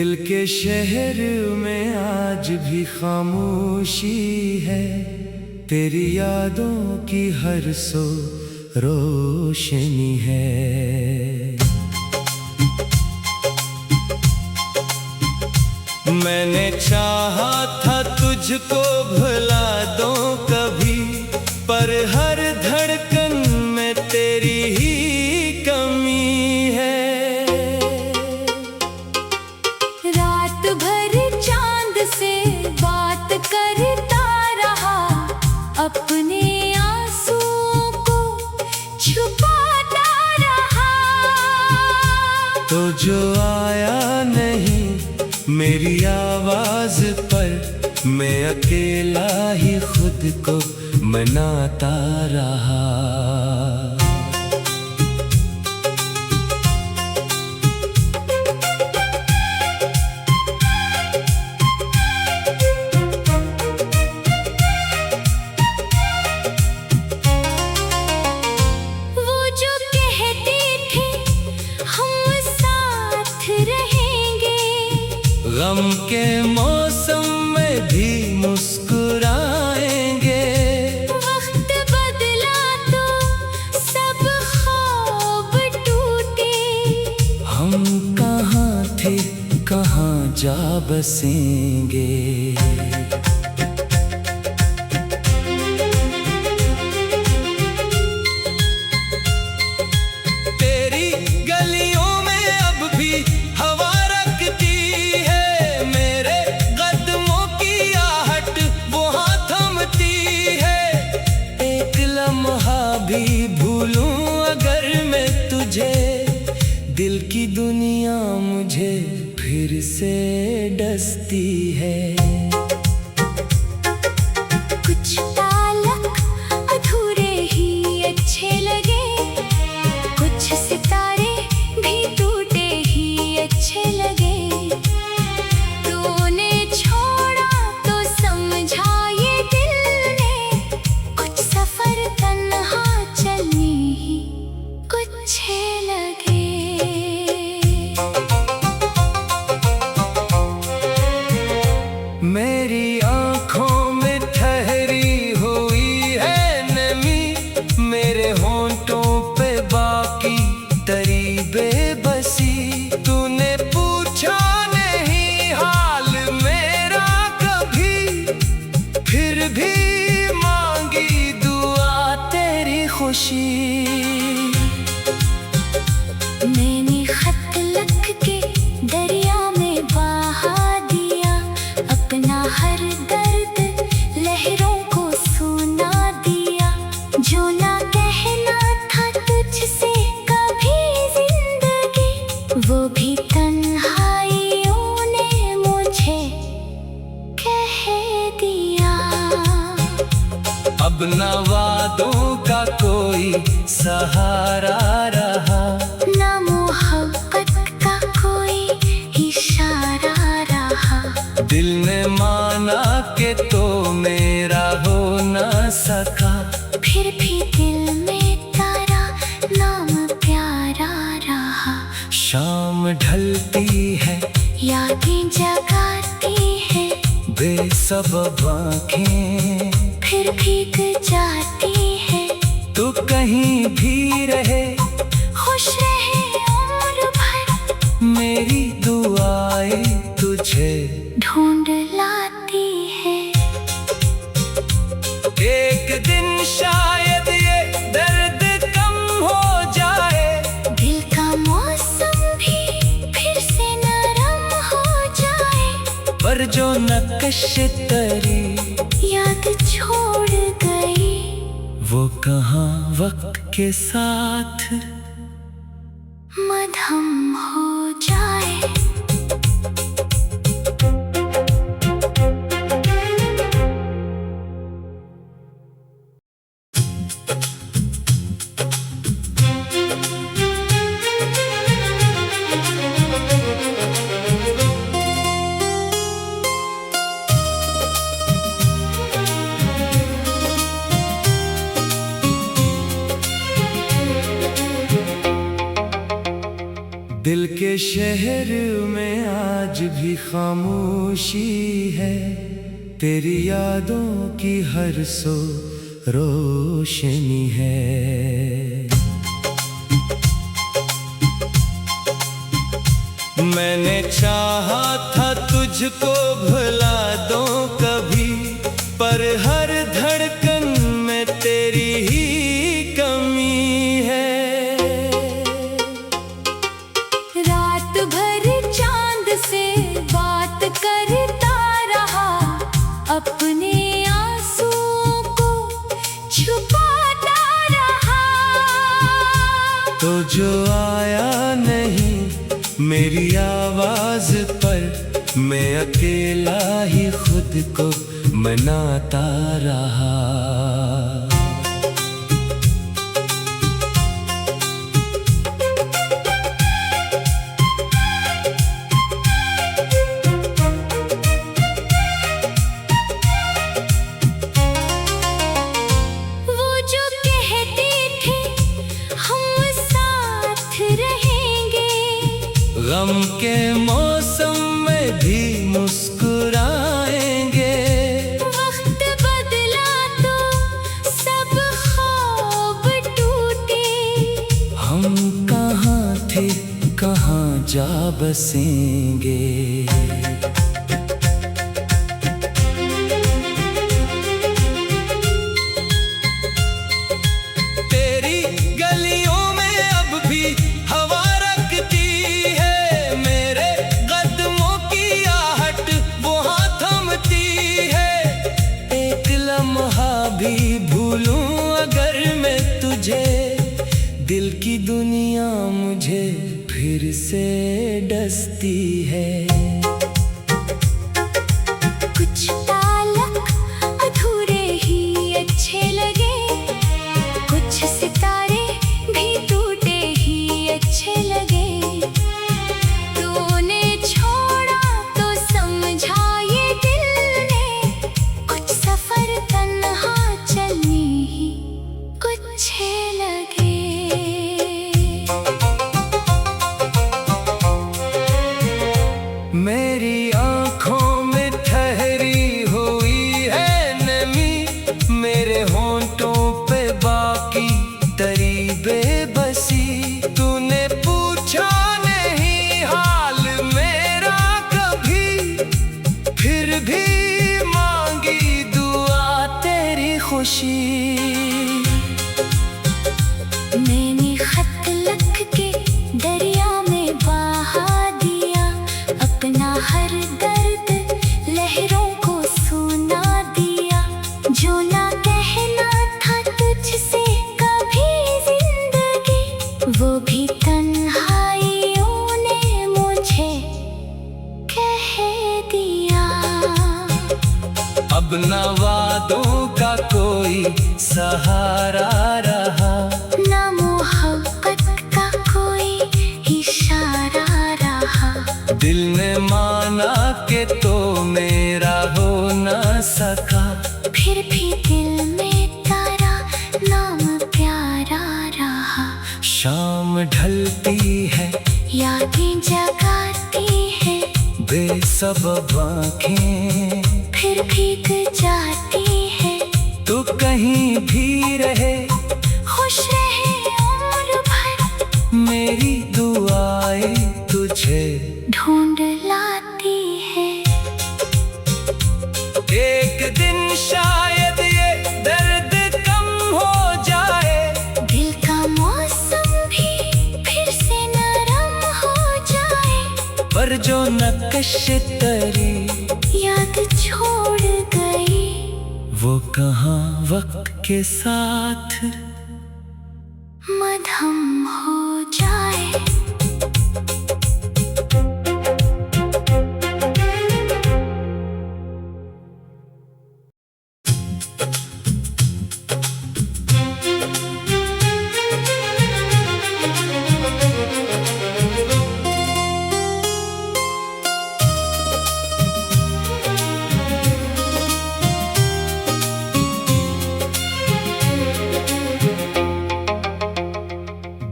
दिल के शहर में आज भी खामोशी है, तेरी यादों की हर सो रोशनी है। मैंने चाहा था तुझको भुला दूं कभी, पर हर धड़कन में तेरी ही कमी है। रात भर चांद से बात करता रहा, अपने आंसुओं को छुपाता रहा। तो जो आया नहीं मेरी आवाज पर, मैं अकेला ही खुद को मनाता रहा। वो जो कहती थी हम साथ रहेंगे, गम के मौसम में भी मुस्कुराएंगे। वक्त बदला तो सब ख्वाब टूटे, हम कहाँ थे कहाँ जा बसेंगे। तेरी गलियों में अब भी हवा रखती है, मेरे कदमों की आहट वहाँ थमती है। एक लम्हा भी भूलूं अगर मैं तुझे, दिल की दुनिया मुझे फिर से डसती है। कुछ तालक अधूरे ही अच्छे लगे, कुछ सितारे भी टूटे ही अच्छे लगे। तूने छोड़ा तो समझा ये दिल ने, कुछ सफर तन्हा चलने ही अच्छे लगे। मेरी आँखों में ठहरी हुई है नमी, मेरे होंठों पे बाकी तरी बेबसी। तूने पूछा नहीं हाल मेरा कभी, फिर भी मांगी दुआ तेरी खुशी। मैंने खत लिख के दरिया में बहा दिया, अपना हर दर्द लहरों को सुना दिया। जो ना कहना था तुझसे कभी जिंदगी, वो भी तन्हाइयों ने मुझे कह दिया। अब ना वादों का कोई सहारा रहा, ना मोहब्बत का कोई इशारा रहा। दिल ने माना कि तो मेरा हो ना सका, फिर भी दिल में तेरा नाम प्यारा रहा। शाम ढलती है यादें जगाती है, बेसबब आँखें फिर भीग जाती है। तू कहीं भी रहे खुश रहे उम्र भर, मेरी दुआएं तुझे ढूंढ लाती है। एक दिन शायद ये दर्द कम हो जाए, दिल का मौसम भी फिर से नरम हो जाए। पर जो नक्श तरी याद छोड़ गई, वो कहाँ वक्त के साथ मधम हो जाए। दिल के शहर में आज भी खामोशी है, तेरी यादों की हर सो रोशनी है। मैंने चाहा था तुझको भुला दूं कभी, पर हर धड़कन में तेरी ही कमी है। रात भर चांद से बात करता रहा, अपने आंसुओं को छुपाता रहा। तो जो आया नहीं मेरी आवाज पर, मैं अकेला ही खुद को मनाता रहा। वो जो कहते थे हम साथ रहेंगे, गम के मौसम में भी मुस्कुराएंगे। वक्त बदला तो सब ख्वाब टूटे, हम कहाँ थे कहाँ जा बसेंगे। तेरी गलियों में अब भी हवा रखती है, मेरे कदमों की आहट वहाँ थमती है। एक लम्हा भी भूलूं अगर मैं तुझे, दिल की दुनिया मुझे फिर से डसती है। कुछ तालक अधूरे ही अच्छे लगे, कुछ सितारे भी टूटे ही अच्छे लगे। तूने छोड़ा तो समझा ये दिल ने, कुछ सफर तन्हा चलने ही अच्छे लगे। मेरी आँखों में ठहरी हुई है नमी, मेरे होंठों पे बाकी तरी बेबसी। तूने पूछा नहीं हाल मेरा कभी, फिर भी मांगी दुआ तेरी खुशी। मैंने खत लिख के दरिया में बहा दिया, अपना हर दर्द लहरों को सुना दिया। जो ना कहना था तुझसे कभी जिंदगी, वो भी तन्हाइयों ने मुझे कह दिया। अब न वादों का कोई सहारा रहा, ना मोहब्बत का कोई इशारा रहा। दिल ने माना कि तो मेरा हो न सका, फिर भी दिल में तेरा नाम प्यारा रहा। शाम ढलती है यादें जगाती है, बेसबब आँखें फिर भीग जाती है। तो कहीं भी रहे खुश रहे उम्र भर, मेरी दुआएं तुझे ढूंढ लाती है। एक दिन शायद ये दर्द कम हो जाए, दिल का मौसम भी फिर से नरम हो जाए। पर जो नक्श तरी याद छोड़ गई, वो कहाँ वक्त के साथ मधम हो जाए।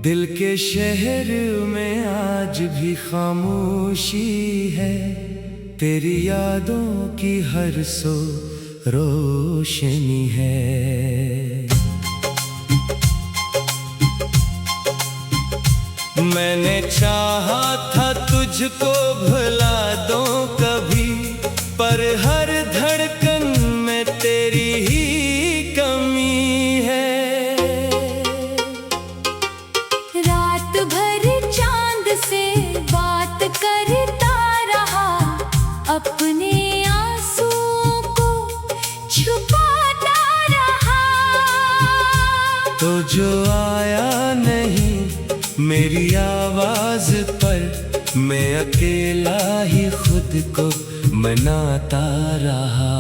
दिल के शहर में आज भी खामोशी है, तेरी यादों की हर सो रोशनी है। मैंने चाहा था तुझको भुला दूं कभी, पर हर धड़कन में तेरी ही कमी है। रात भर चांद से बात करता रहा, अपने आंसुओं को छुपाता रहा। तो जो आया नहीं मेरी आवाज पर, मैं अकेला ही खुद को मनाता रहा।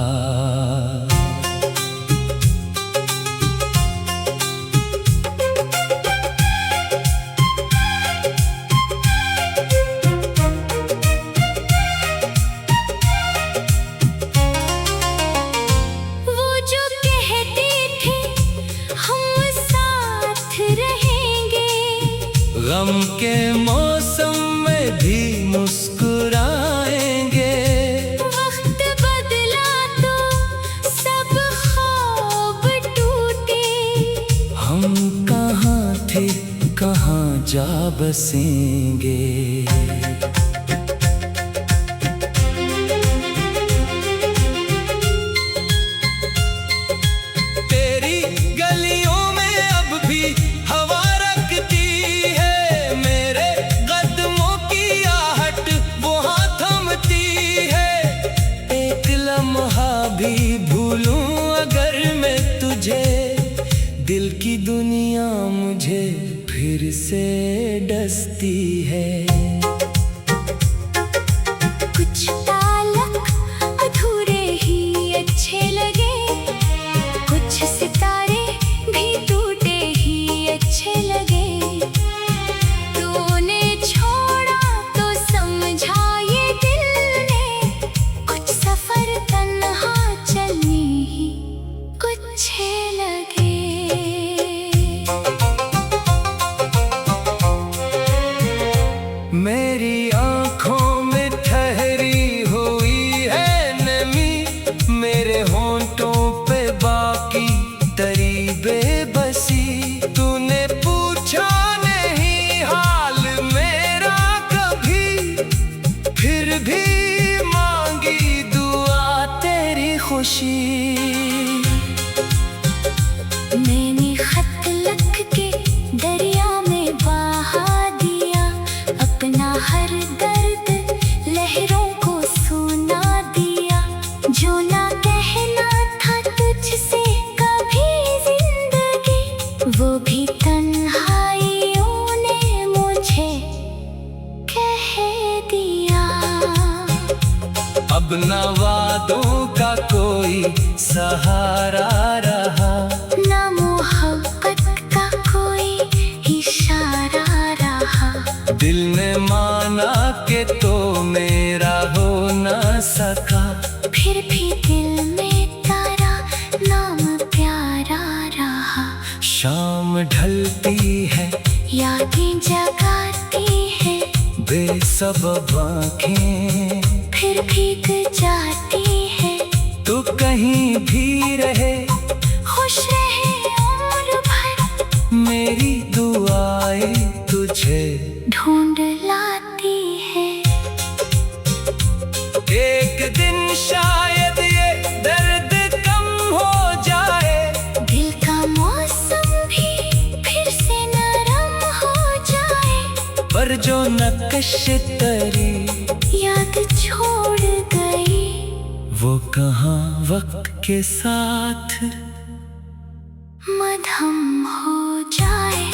वो जो कहते थे हम साथ रहेंगे, गम के मौसम में भी मुस्कुराएंगे। वक्त बदला तो सब ख्वाब टूटे, हम कहाँ थे कहाँ जा बसेंगे। तेरी गलियों में अब भी हवा रखती है, मेरे कदमों की आहट वहाँ थमती है। एक लम्हा भी भूलूं अगर मैं तुझे, दिल की दुनिया मुझे फिर से डसती है। कुछ तालक अधूरे ही अच्छे लगे, कुछ सितारे भी टूटे ही अच्छे लगे। तूने छोड़ा तो समझा ये दिल ने, कुछ सफर तन्हा चलने ही अच्छे लगे। मेरी आँखों में ठहरी हुई है नमी, मेरे होंठों पे बाकी तरी बेबसी। तूने पूछा नहीं हाल मेरा कभी, फिर भी मांगी दुआ तेरी खुशी। मैंने खत लिख के दरिया में बहा दिया, अपना हर दर्द लहरों को सुना दिया। जो ना कहना था तुझसे कभी जिंदगी, वो भी तन्हाइयों ने मुझे कह दिया। अब न वादों का कोई सहारा रहा, ना मोहब्बत का कोई इशारा रहा। दिल ने माना कि तो मेरा हो न सका, फिर भी दिल में तारा नाम प्यारा रहा। शाम ढलती है यादें जगाती है, बेसबब आँखें फिर भीग जाती है। तो कहीं भी रहे खुश रहे उम्र भर, मेरी दुआएं तुझे ढूंढ लाती है। एक दिन शायद ये दर्द कम हो जाए, दिल का मौसम भी फिर से नरम हो जाए। पर जो नक्श तरी याद छोड़ गई, वो कहाँ वक्त के साथ मधम हो जाए।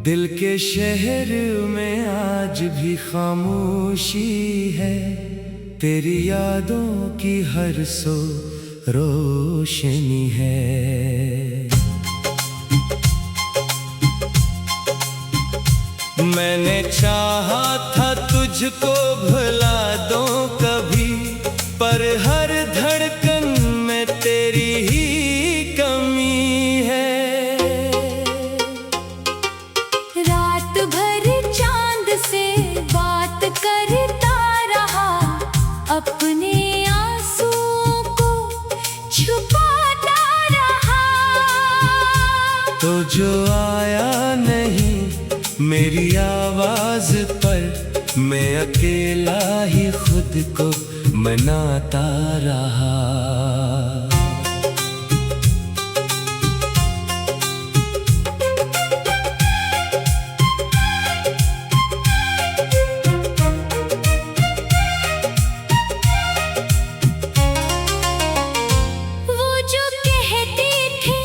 दिल के ये शहर में आज भी खामोशी है, तेरी यादों की हर सो रोशनी है। मैंने चाहा था तुझको भुला दूं कभी, पर हर धड़कन में तेरी ही कमी है। रात भर चांद से बात करता रहा, अपने आंसुओं को छुपाता रहा। तो जो आया नहीं मेरी आवाज पर, मैं अकेला ही खुद को मनाता रहा। वो जो कहते थे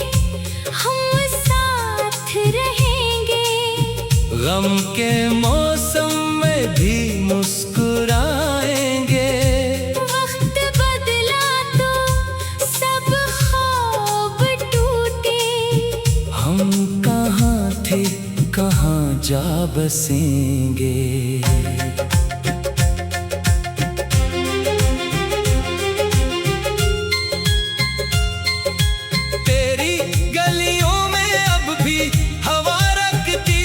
हम साथ रहेंगे, गम के मौसम में भी मुस्कुराएंगे। वक्त बदला तो सब ख्वाब टूटे, हम कहाँ थे कहाँ जा बसेंगे। तेरी गलियों में अब भी हवा रखती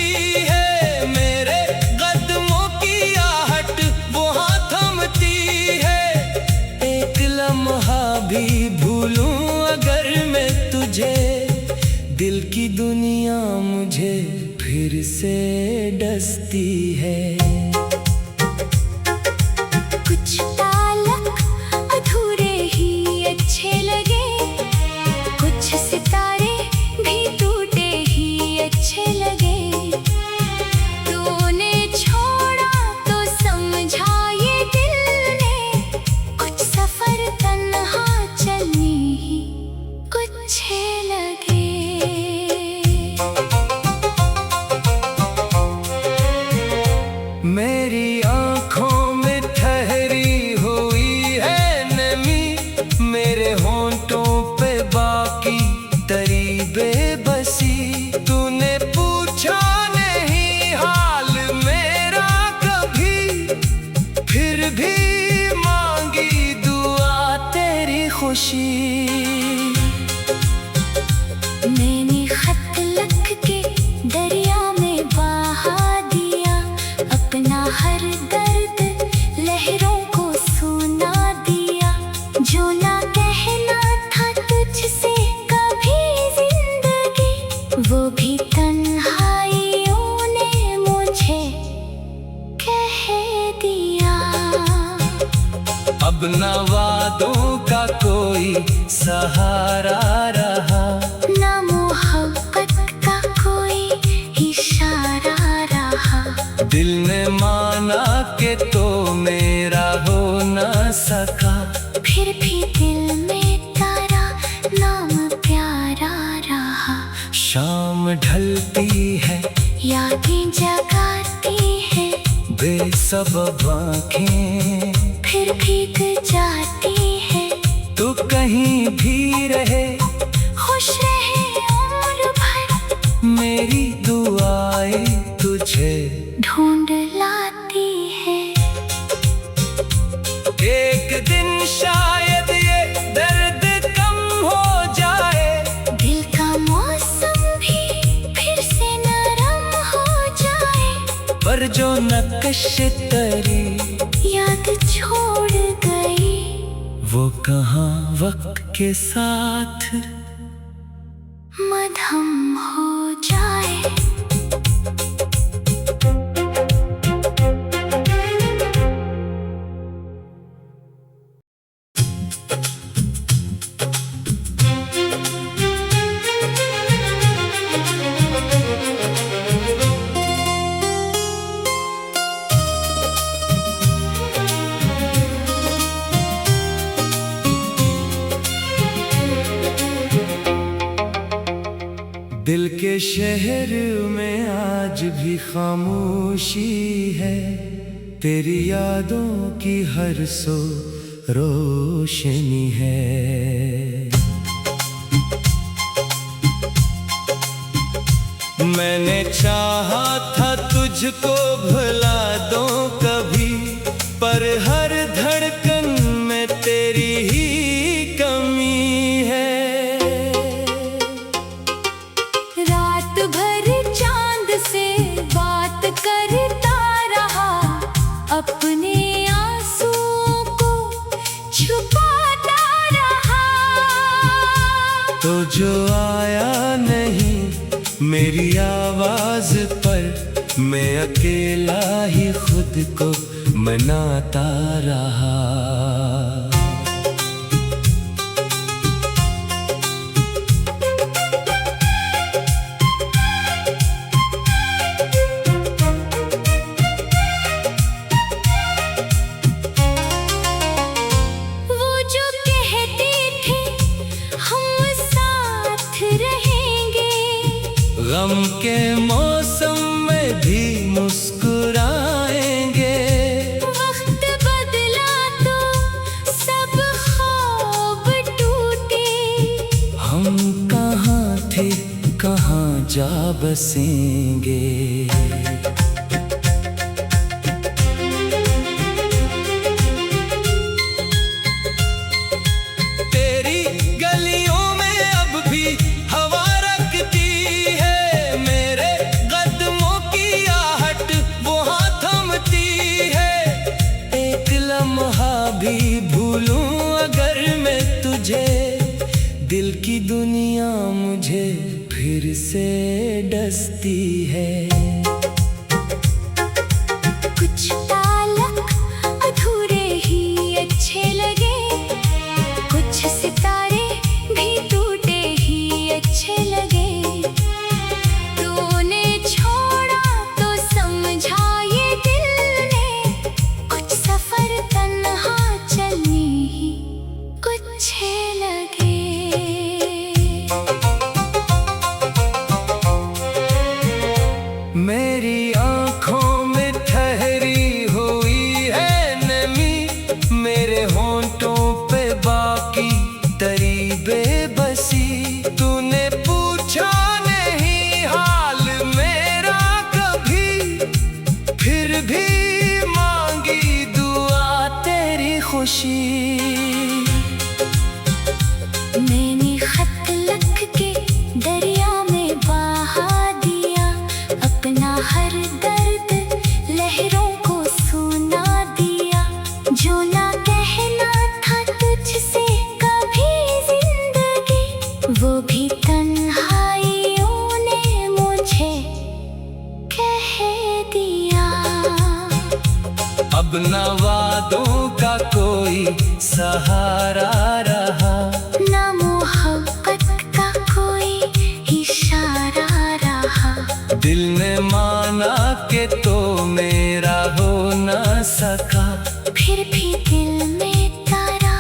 है, मेरे कदमों की आहट वहाँ थमती है। एक लम्हा भी भूलूं अगर मैं तुझे, दिल की दुनिया मुझे फिर से डसती है। कुछ तालक अधूरे ही अच्छे लगे, कुछ सितारे भी टूटे ही अच्छे लगे। तूने छोड़ा तो समझा ये दिल ने, कुछ सफर तन्हा चलने ही अच्छे लगे। मेरी आँखों में ठहरी हुई है नमी, मेरे होंठों पे बाकी तरी बेबसी। तूने पूछा नहीं हाल मेरा कभी, फिर भी मांगी दुआ तेरी खुशी। मैंने खत लिख के दरिया में बहा दिया, अपना हर दर्द लहरों को सुना दिया। जो ना कहना था तुझसे कभी जिंदगी, वो भी तन्हाइयों ने मुझे कह दिया। अब न वादों का कोई सहारा रहा, ना मोहब्बत का कोई इशारा रहा। दिल ने माना कि तो मेरा हो न सका, फिर भी दिल में तारा नाम प्यारा रहा। शाम ढलती है यादें जगाती है, बेसबब आँखें फिर भीग जाती है। तो कहीं भी रहे खुश रहे उम्र भर, मेरी दुआएं तुझे ढूंढ लाती है। एक दिन शायद ये दर्द कम हो जाए, दिल का मौसम भी फिर से नरम हो जाए। पर जो नक्श तेरी याद छोड़ गई, वो कहाँ वक्त के साथ मधम हो जाए। दिल के शहर में आज भी खामोशी है, तेरी यादों की हर सो रोशनी है। मैंने चाहा था तुझको भुला दूं कभी, पर हर धड़कन में तेरी ही कमी है। रात भर चांद से बात करता रहा, अपने आंसुओं को छुपाता रहा। तो जो आया नहीं मेरी आवाज पर, मैं अकेला ही खुद को मनाता रहा। वो जो कहते थे हम साथ रहेंगे, गम के मौसम में भी मुस्कुराएंगे। वक्त बदला तो सब ख्वाब टूटे, हम कहाँ थे कहाँ जा बसेंगे। तेरी गलियों में अब भी हवा रखती है, मेरे कदमों की आहट वहाँ थमती है। एक लम्हा भी भूलूं अगर मैं तुझे, दिल की दुनिया मुझे फिर से डसती है। कुछ पालक अधूरे ही अच्छे लगे, कुछ सितारे भी टूटे ही अच्छे लगे। तूने छोड़ा तो समझा ये दिल ने, कुछ सफर तन्हा चलने ही अच्छे लगे। मेरी आँखों में ठहरी हुई है नमी, मेरे होंठों पे बाकी तरी बेबसी। तूने पूछा नहीं हाल मेरा कभी, फिर भी मांगी दुआ तेरी खुशी। मैंने खत लिख के दरिया में बहा दिया, अपना हर दर्द लहरों को सुना दिया। जो ना कहना था तुझसे कभी जिंदगी, वो भी तन्हाइयों ने मुझे कह दिया। अब न वादों का कोई सहारा रहा, ना मोहब्बत का कोई इशारा रहा। दिल ने माना कि तो मेरा हो न सका, फिर भी दिल में तारा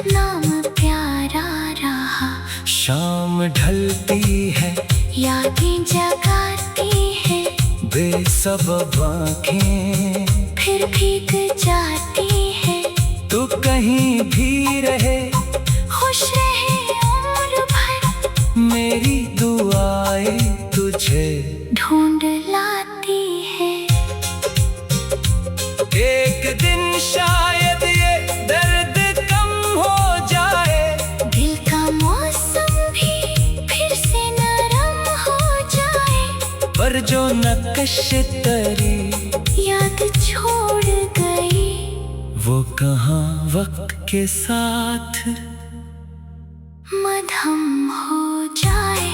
नाम प्यारा रहा। शाम ढलती है यादें जगाती है, बेसबब आँखें फिर भीग जाती है। तू कहीं भी रहे, खुश रहे उम्र भर, मेरी दुआएं तुझे ढूंढ लाती है। एक दिन शायद ये दर्द कम हो जाए, दिल का मौसम भी फिर से नरम हो जाए। पर जो नक्श तरी याद छोड़ गई, वो कहाँ वक्त के साथ मधम हो जाए।